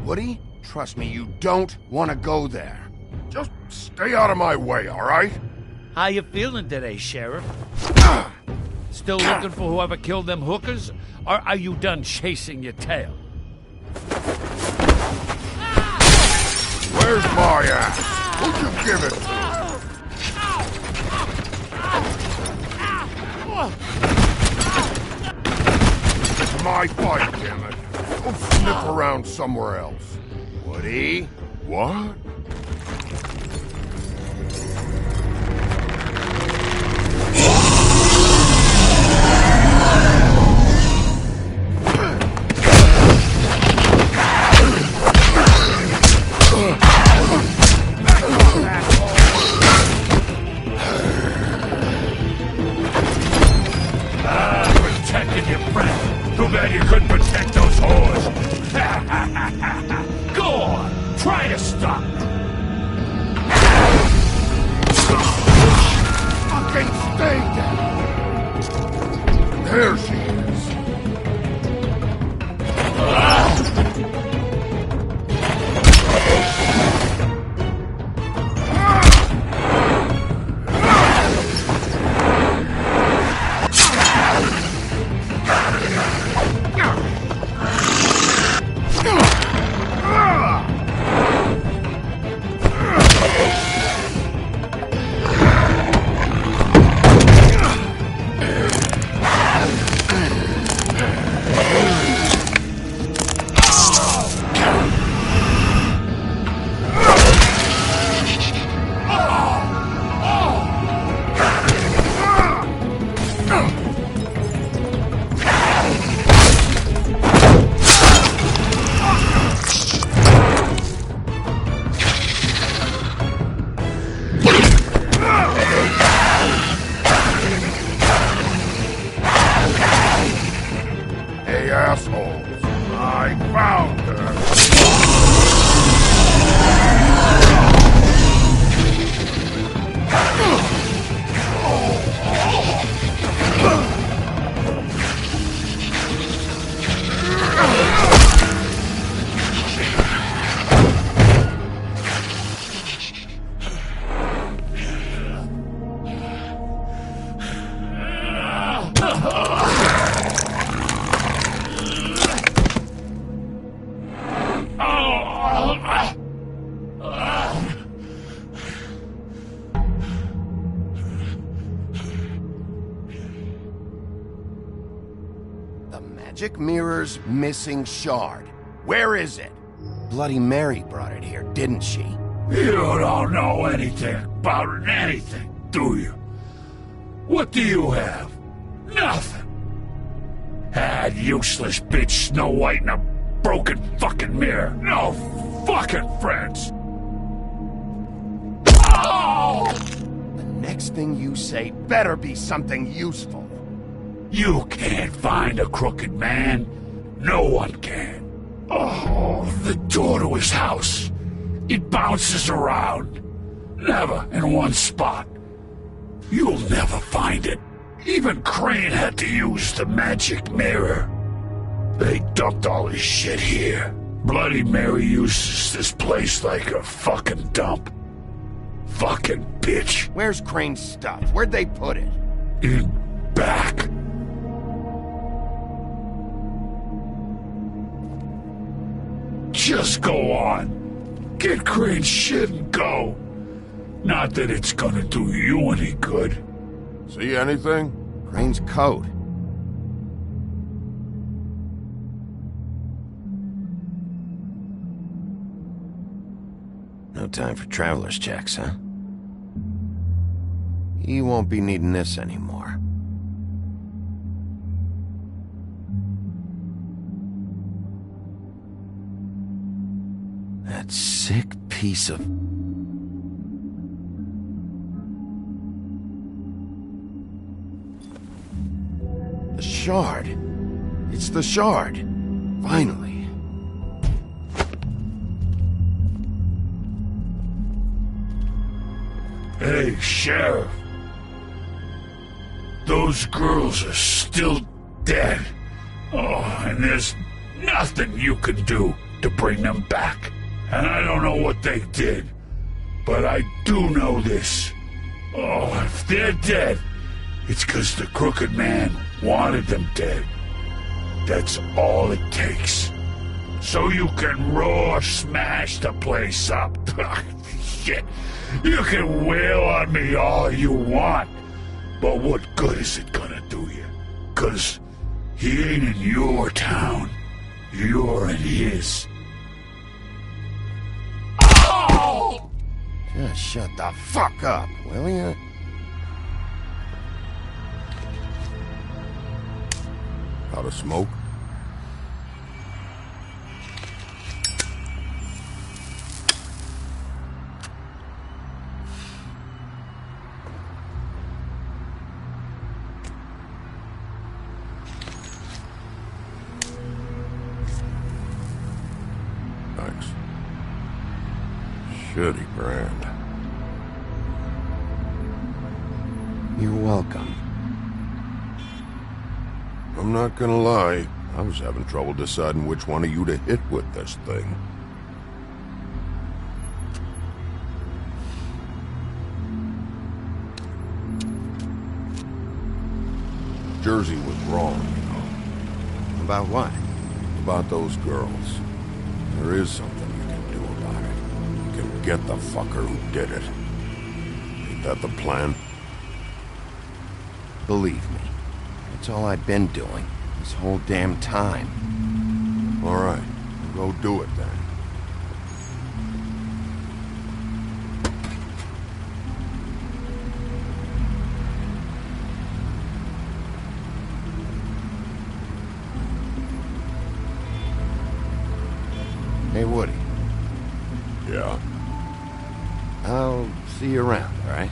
Woody, trust me, you don't want to go there. Just stay out of my way, all right? How you feeling today, Sheriff? Still looking for whoever killed them hookers? Or are you done chasing your tail? Where's my axe? Who'd you give it to? It's my fight, damn it. Go sniff around somewhere else. Woody? What? Protected your friend. Too bad you couldn't protect those whores. Go on, try to stop. Fucking stay down. There she is. assholes! I found her! The Magic Mirror's missing shard. Where is it? Bloody Mary brought it here, didn't she? You don't know anything about anything, do you? What do you have? Nothing. Had useless bitch Snow White and a broken fucking mirror. No fucking friends. Oh! The next thing you say better be something useful. You can't find a crooked man. No one can. Oh, the door to his house. It bounces around. Never in one spot. You'll never find it. Even Crane had to use the magic mirror. They dumped all his shit here. Bloody Mary uses this place like a fucking dump. Fucking bitch. Where's Crane's stuff? Where'd they put it? In back. Just go on. Get Crane's shit and go. Not that it's gonna do you any good. See anything? Crane's coat. No time for traveler's checks, huh? You won't be needing this anymore. That sick piece of... The shard. It's the shard. Finally. Hey, Sheriff. Those girls are still dead. Oh, and there's nothing you can do to bring them back. And I don't know what they did, but I do know this. Oh, if they're dead, it's 'cause the Crooked Man wanted them dead. That's all it takes. So you can roar smash the place up. Shit, you can wail on me all you want, but what good is it gonna do you? 'Cause he ain't in your town. You're in his. Oh! Just shut the fuck up, will you? Out of smoke? Thanks. Shitty brand. You're welcome. I'm not gonna lie, I was having trouble deciding which one of you to hit with this thing. Jersey was wrong, you know. About what? About those girls. There is something you can do about it. You can get the fucker who did it. Ain't that the plan? Believe me. That's all I've been doing, this whole damn time. All right, go do it then. Hey, Woody. Yeah? I'll see you around, all right?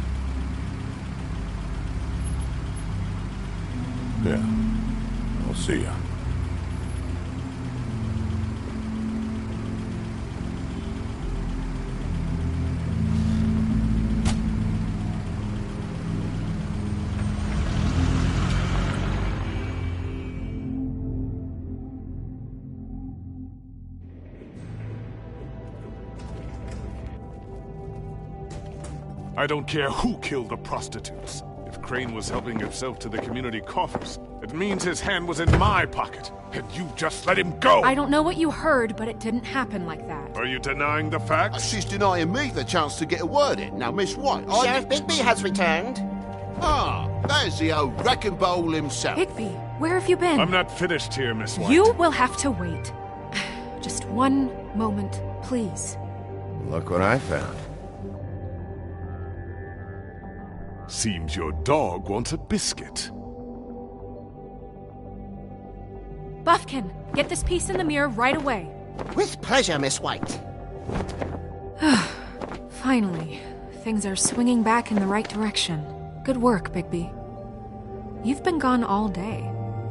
Yeah. I'll see ya. I don't care who killed the prostitutes. If Crane was helping himself to the community coffers, it means his hand was in my pocket, and you just let him go! I don't know what you heard, but it didn't happen like that. Are you denying the facts? She's denying me the chance to get a word in. Now, Miss White, Sheriff Bigby has returned. Ah, there's the old wrecking bowl himself. Bigby, where have you been? I'm not finished here, Miss White. You will have to wait. Just one moment, please. Look what I found. Seems your dog wants a biscuit. Buffkin, get this piece in the mirror right away. With pleasure, Miss White. Finally, things are swinging back in the right direction. Good work, Bigby. You've been gone all day.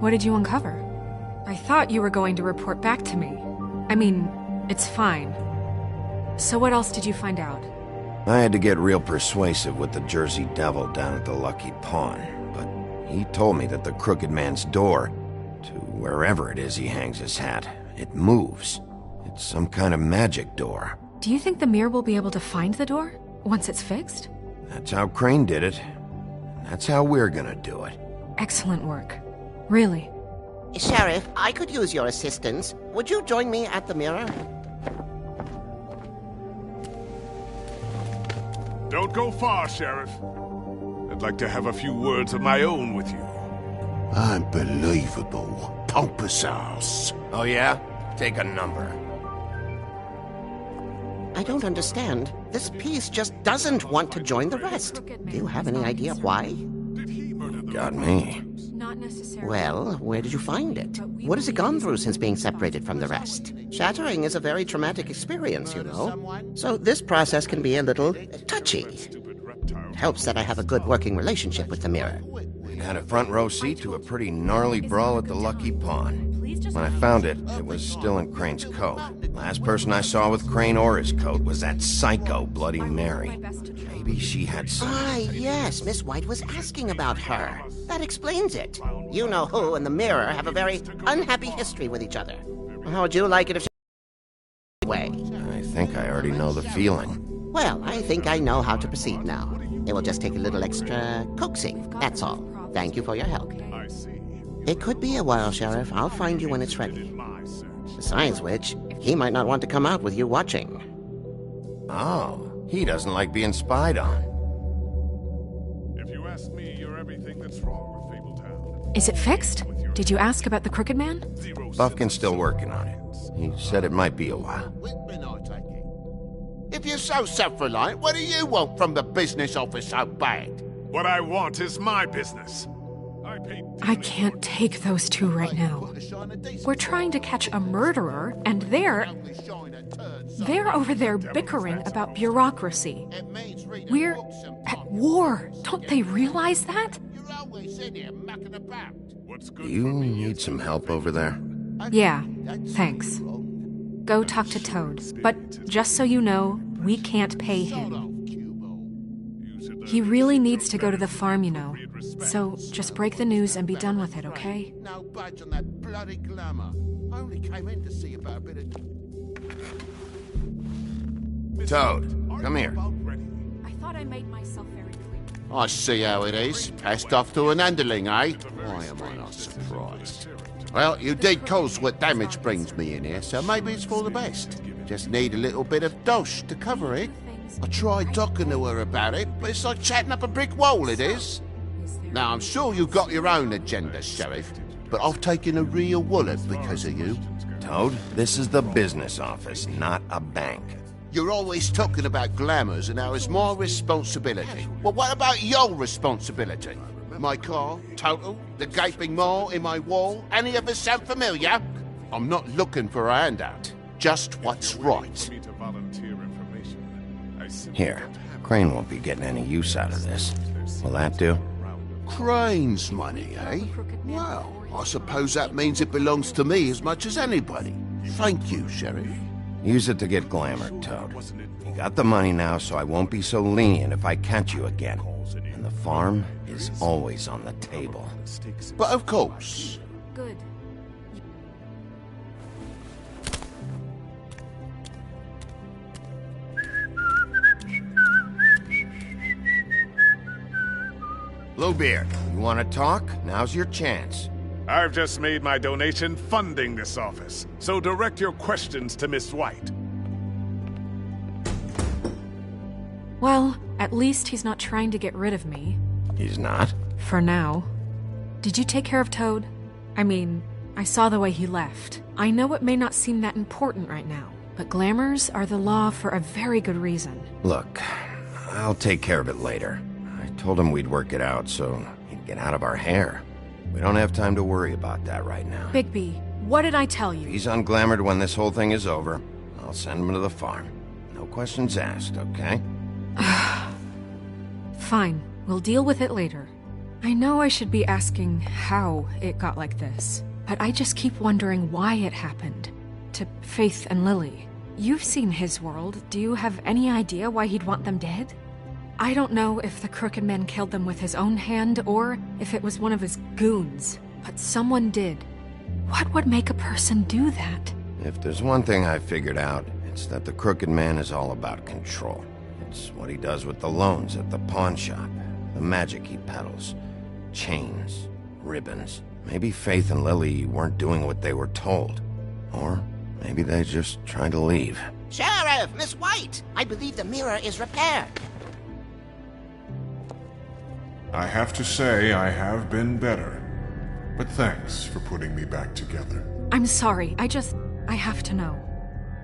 What did you uncover? I thought you were going to report back to me. I mean, it's fine. So what else did you find out? I had to get real persuasive with the Jersey Devil down at the Lucky Pawn, but he told me that the Crooked Man's door, to wherever it is he hangs his hat, it moves. It's some kind of magic door. Do you think the mirror will be able to find the door once it's fixed? That's how Crane did it. And that's how we're gonna do it. Excellent work. Really. Sheriff, I could use your assistance. Would you join me at the mirror? Don't go far, Sheriff. I'd like to have a few words of my own with you. Unbelievable. Pompous ass. Oh yeah? Take a number. I don't understand. This piece just doesn't want to join the rest. Do you have any idea why? Got me. Not necessarily. Well, where did you find it? What has it gone through since being separated from the rest? Shattering is a very traumatic experience, you know. So this process can be a little touchy. It helps that I have a good working relationship with the mirror. I had a front row seat to a pretty gnarly brawl at the Lucky Pawn. When I found it, it was still in Crane's coat. Last person I saw with Crane or his coat was that psycho Bloody Mary. Maybe she had some... Ah, yes, Miss White was asking about her. That explains it. You know who and the mirror have a very unhappy history with each other. How would you like it if she... way? I think I already know the feeling. Well, I think I know how to proceed now. It will just take a little extra coaxing, that's all. Thank you for your help. It could be a while, Sheriff. I'll find you when it's ready. Besides which, he might not want to come out with you watching. Oh, he doesn't like being spied on. If you ask me, you're everything that's wrong with Fabletown. Is it fixed? Did you ask about the Crooked Man? Buffkin's still working on it. He said it might be a while. If you're so self-reliant, what do you want from the business office so bad? What I want is my business. I can't take those two right now. We're trying to catch a murderer, and they're over there bickering about bureaucracy. We're at war. Don't they realize that? You need some help over there? Yeah, thanks. Go talk to Toad. But just so you know, we can't pay him. He really needs to go to the farm, you know. So just break the news and be done with it, okay? No budge on that bloody glamour. I only came in to see about a bit of... Toad, come here. I thought I made myself very clear. I see how it is. Passed off to an underling, eh? Why am I not surprised? Well, you did cause what damage brings me in here, so maybe it's for the best. Just need a little bit of dosh to cover it. I tried talking to her about it, but it's like chatting up a brick wall, it is. Now, I'm sure you've got your own agenda, Sheriff, but I've taken a real wallet because of you. Toad, this is the business office, not a bank. You're always talking about glamours and how it's my responsibility. Well, what about your responsibility? My car, total, the gaping maw in my wall, any of us sound familiar? I'm not looking for a handout, just what's right. Here, Crane won't be getting any use out of this. Will that do? Crane's money, eh? Well, I suppose that means it belongs to me as much as anybody. Thank you, Sheriff. Use it to get glamour, Toad. You got the money now, so I won't be so lenient if I catch you again. And the farm is always on the table. But of course. Good. Bluebeard, you want to talk? Now's your chance. I've just made my donation funding this office, so direct your questions to Miss White. Well, at least he's not trying to get rid of me. He's not? For now. Did you take care of Toad? I mean, I saw the way he left. I know it may not seem that important right now, but glamours are the law for a very good reason. Look, I'll take care of it later. I told him we'd work it out so he'd get out of our hair. We don't have time to worry about that right now. Bigby, what did I tell you? If he's unglamored when this whole thing is over, I'll send him to the farm. No questions asked, okay? Fine, we'll deal with it later. I know I should be asking how it got like this, but I just keep wondering why it happened. To Faith and Lily. You've seen his world. Do you have any idea why he'd want them dead? I don't know if the Crooked Man killed them with his own hand or if it was one of his goons, but someone did. What would make a person do that? If there's one thing I figured out, it's that the Crooked Man is all about control. It's what he does with the loans at the pawn shop, the magic he peddles, chains, ribbons. Maybe Faith and Lily weren't doing what they were told. Or maybe they just tried to leave. Sheriff, Miss White! I believe the mirror is repaired. I have to say I have been better. But thanks for putting me back together. I'm sorry, I have to know.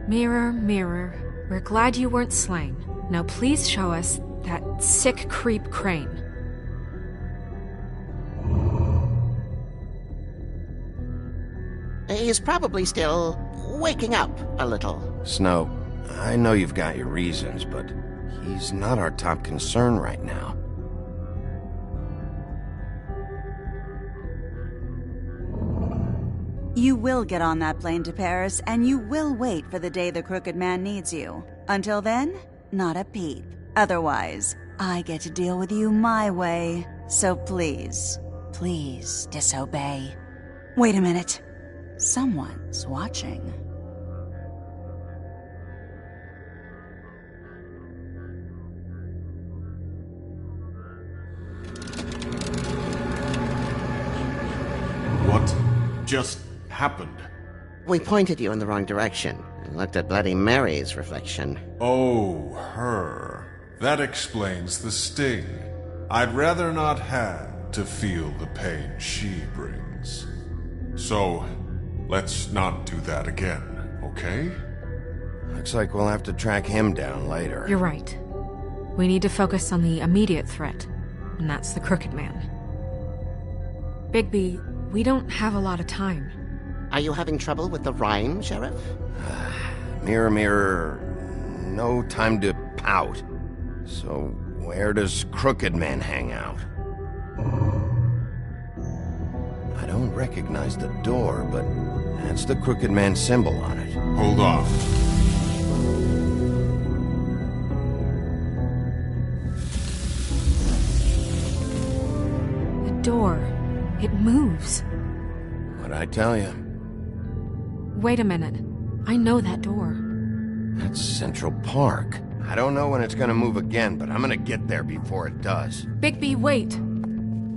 Mirror, mirror, we're glad you weren't slain. Now please show us that sick creep Crane. He's probably still waking up a little. Snow, I know you've got your reasons, but he's not our top concern right now. You will get on that plane to Paris, and you will wait for the day the Crooked Man needs you. Until then, not a peep. Otherwise, I get to deal with you my way. So please, please disobey. Wait a minute. Someone's watching. What just happened? We pointed you in the wrong direction and looked at Bloody Mary's reflection. Oh, her. That explains the sting. I'd rather not have to feel the pain she brings. So, let's not do that again, okay? Looks like we'll have to track him down later. You're right. We need to focus on the immediate threat, and that's the Crooked Man. Bigby, we don't have a lot of time. Are you having trouble with the rhyme, Sheriff? Mirror, mirror, no time to pout. So, where does Crooked Man hang out? I don't recognize the door, but that's the Crooked Man symbol on it. Hold on. The door. It moves. What'd I tell you? Wait a minute. I know that door. That's Central Park. I don't know when it's gonna move again, but I'm gonna get there before it does. Bigby, wait!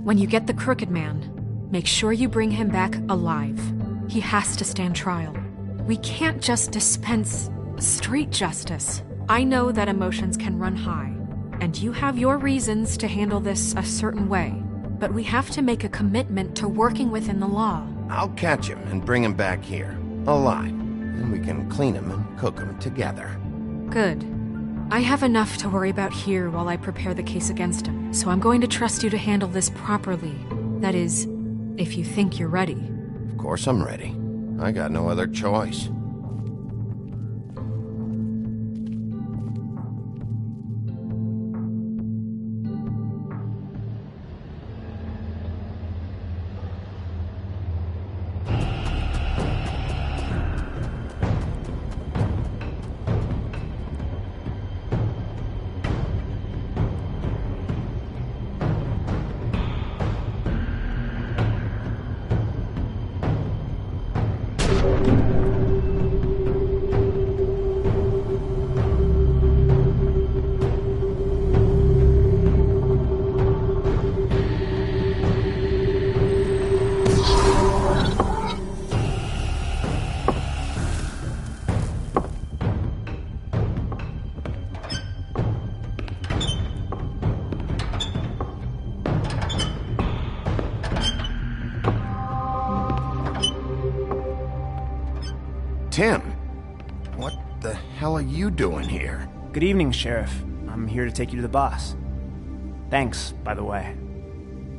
When you get the Crooked Man, make sure you bring him back alive. He has to stand trial. We can't just dispense street justice. I know that emotions can run high, and you have your reasons to handle this a certain way, but we have to make a commitment to working within the law. I'll catch him and bring him back here, alive. Then we can clean him and cook him together. Good. I have enough to worry about here while I prepare the case against him, so I'm going to trust you to handle this properly. That is, if you think you're ready. Of course I'm ready. I got no other choice. Tim! What the hell are you doing here? Good evening, Sheriff. I'm here to take you to the boss. Thanks, by the way,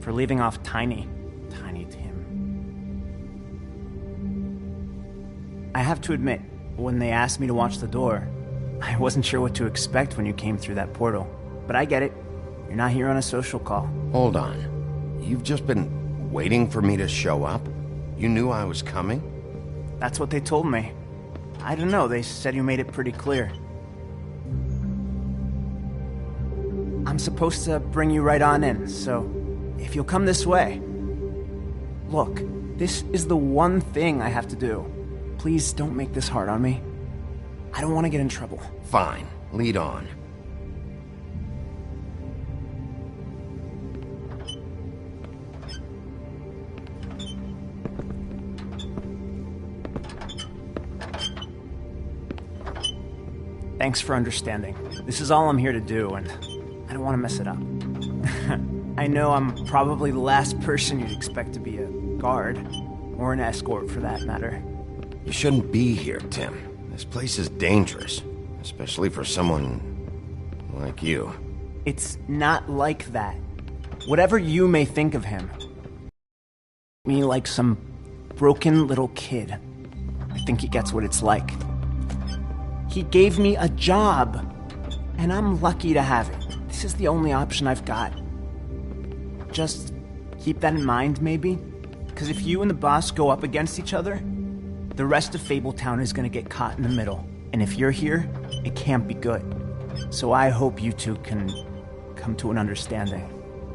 for leaving off Tiny Tim. I have to admit, when they asked me to watch the door, I wasn't sure what to expect when you came through that portal. But I get it. You're not here on a social call. Hold on. You've just been waiting for me to show up? You knew I was coming? That's what they told me. I don't know, they said you made it pretty clear. I'm supposed to bring you right on in, so if you'll come this way. Look, this is the one thing I have to do. Please don't make this hard on me. I don't want to get in trouble. Fine. Lead on. Thanks for understanding. This is all I'm here to do, and I don't want to mess it up. I know I'm probably the last person you'd expect to be a guard, or an escort for that matter. You shouldn't be here, Tim. This place is dangerous, especially for someone like you. It's not like that. Whatever you may think of him, me like some broken little kid. I think he gets what it's like. He gave me a job, and I'm lucky to have it. This is the only option I've got. Just keep that in mind, maybe? Because if you and the boss go up against each other, the rest of Fabletown is going to get caught in the middle. And if you're here, it can't be good. So I hope you two can come to an understanding.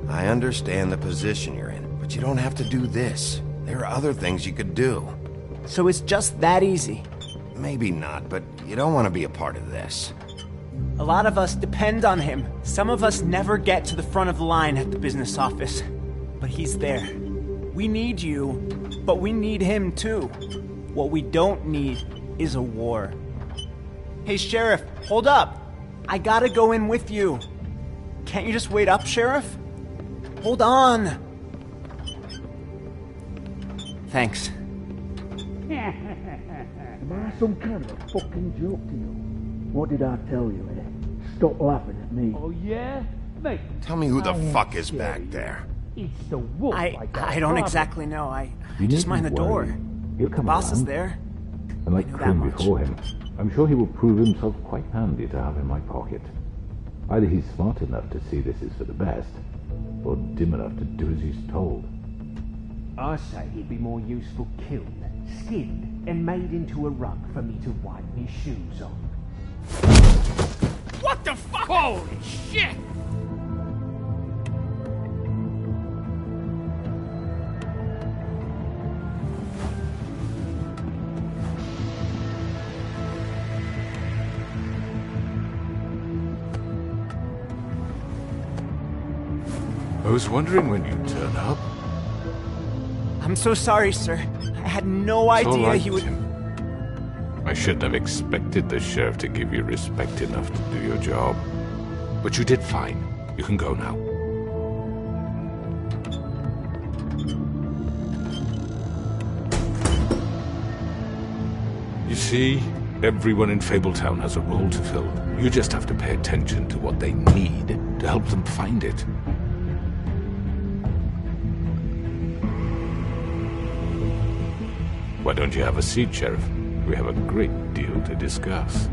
I understand the position you're in, but you don't have to do this. There are other things you could do. So it's just that easy? Maybe not, but you don't want to be a part of this. A lot of us depend on him. Some of us never get to the front of the line at the business office. But he's there. We need you, but we need him too. What we don't need is a war. Hey, Sheriff, hold up. I gotta go in with you. Can't you just wait up, Sheriff? Hold on. Thanks. Am I some kind of a fucking joke to you? What did I tell you, eh? Stop laughing at me. Oh, yeah? Mate. Tell me who the fuck is back there. It's the wolf. I don't exactly know. I just mind the door. He'll The come boss around. is there. And like I know Krim that much. before him, I'm sure he will prove himself quite handy to have in my pocket. Either he's smart enough to see this is for the best, or dim enough to do as he's told. I say he'd be more useful killed, skinned, and made into a rug for me to wipe me shoes on. What the fuck? Holy shit! I was wondering when you'd turn up. I'm so sorry, sir. I had no It's all idea right, he would... Tim. I shouldn't have expected the sheriff to give you respect enough to do your job. But you did fine. You can go now. You see, everyone in Fabletown has a role to fill. You just have to pay attention to what they need to help them find it. Why don't you have a seat, Sheriff? We have a great deal to discuss.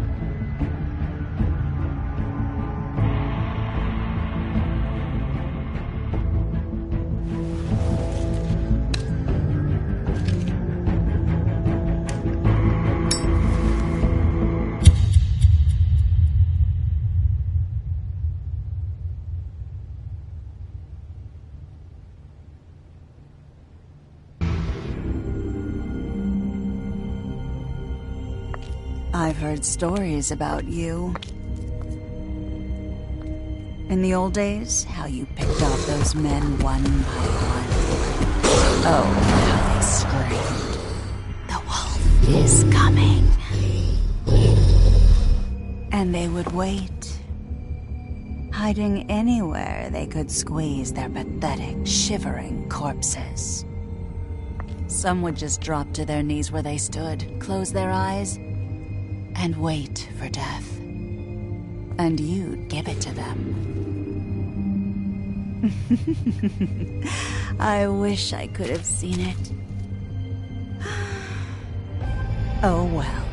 I've heard stories about you. In the old days, how you picked off those men one by one. Oh, how they screamed. The wolf is coming. And they would wait, hiding anywhere they could squeeze their pathetic, shivering corpses. Some would just drop to their knees where they stood, close their eyes, and wait for death. And you'd give it to them. I wish I could have seen it. Oh well.